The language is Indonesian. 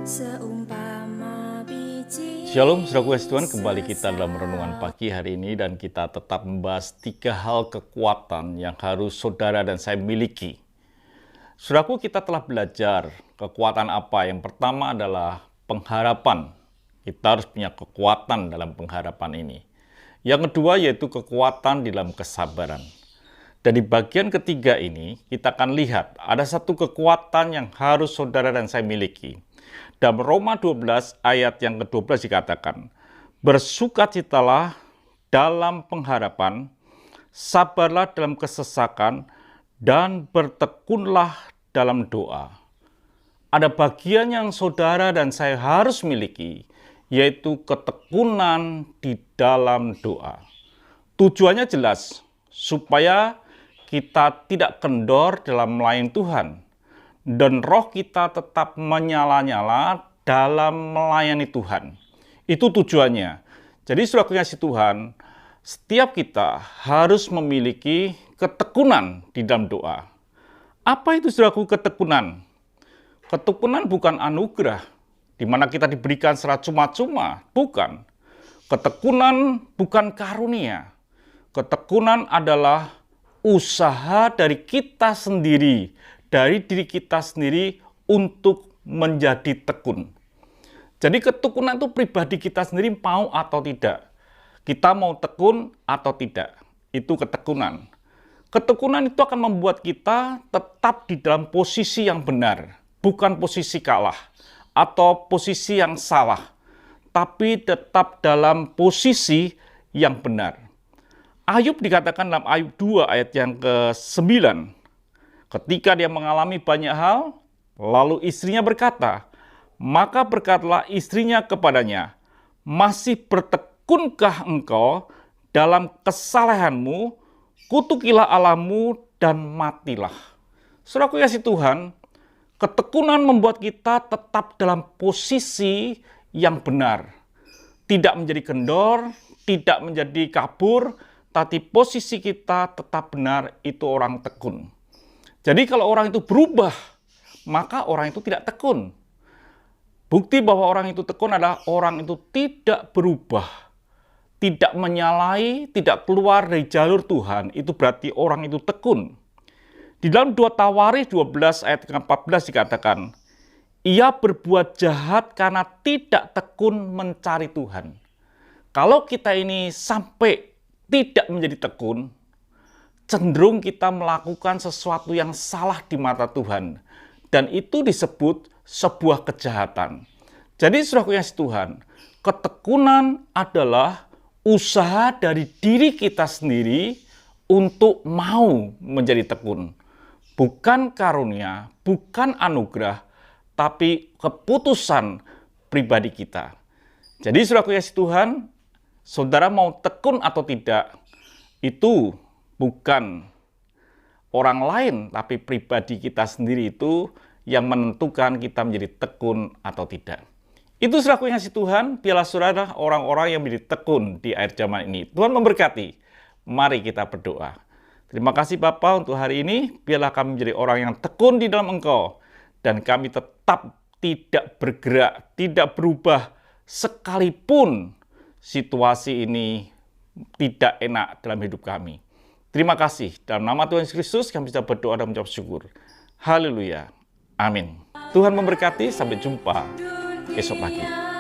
Seumpama biji. Shalom, saudaraku kasih Tuhan, kembali kita dalam renungan pagi hari ini dan kita tetap membahas 3 hal kekuatan yang harus saudara dan saya miliki. Saudaraku, kita telah belajar kekuatan apa. Yang pertama adalah pengharapan. Kita harus punya kekuatan dalam pengharapan ini. Yang kedua yaitu kekuatan dalam kesabaran. Dan di bagian ketiga ini kita akan lihat ada satu kekuatan yang harus saudara dan saya miliki. Dalam Roma 12 ayat yang ke-12 dikatakan, bersukacitalah dalam pengharapan, sabarlah dalam kesesakan, dan bertekunlah dalam doa. Ada bagian yang saudara dan saya harus miliki, yaitu ketekunan di dalam doa. Tujuannya jelas, supaya kita tidak kendor dalam melayani Tuhan. Dan roh kita tetap menyala-nyala dalam melayani Tuhan. Itu tujuannya. Jadi saudara kasih Tuhan, setiap kita harus memiliki ketekunan di dalam doa. Apa itu saudaraku ketekunan? Ketekunan bukan anugerah, di mana kita diberikan secara cuma-cuma. Bukan. Ketekunan bukan karunia. Ketekunan adalah usaha dari kita sendiri, dari diri kita sendiri untuk menjadi tekun. Jadi ketekunan itu pribadi kita sendiri mau atau tidak. Kita mau tekun atau tidak. Itu ketekunan. Ketekunan itu akan membuat kita tetap di dalam posisi yang benar. Bukan posisi kalah atau posisi yang salah. Tapi tetap dalam posisi yang benar. Ayub dikatakan dalam Ayub 2 ayat yang ke-9. Ketika dia mengalami banyak hal, lalu istrinya berkata, maka berkatalah istrinya kepadanya, masih bertekunkah engkau dalam kesalehanmu, kutukilah Allahmu dan matilah. Saudaraku kasih Tuhan, ketekunan membuat kita tetap dalam posisi yang benar. Tidak menjadi kendor, tidak menjadi kabur, tapi posisi kita tetap benar, itu orang tekun. Jadi kalau orang itu berubah, maka orang itu tidak tekun. Bukti bahwa orang itu tekun adalah orang itu tidak berubah, tidak menyalahi, tidak keluar dari jalur Tuhan. Itu berarti orang itu tekun. Di dalam 2 Tawarikh 12 ayat 14 dikatakan, ia berbuat jahat karena tidak tekun mencari Tuhan. Kalau kita ini sampai tidak menjadi tekun, cenderung kita melakukan sesuatu yang salah di mata Tuhan. Dan itu disebut sebuah kejahatan. Jadi saudaraku yang Tuhan, ketekunan adalah usaha dari diri kita sendiri untuk mau menjadi tekun. Bukan karunia, bukan anugerah, tapi keputusan pribadi kita. Jadi saudaraku yang Tuhan, saudara mau tekun atau tidak, itu bukan orang lain, tapi pribadi kita sendiri itu yang menentukan kita menjadi tekun atau tidak. Itu saudaraku yang kasih Tuhan, biarlah saudara orang-orang yang menjadi tekun di akhir zaman ini. Tuhan memberkati. Mari kita berdoa. Terima kasih Bapa untuk hari ini. Biarlah kami menjadi orang yang tekun di dalam Engkau. Dan kami tetap tidak bergerak, tidak berubah sekalipun situasi ini tidak enak dalam hidup kami. Terima kasih. Dalam nama Tuhan Yesus Kristus kami bisa berdoa dan mengucap syukur. Haleluya. Amin. Tuhan memberkati. Sampai jumpa esok pagi.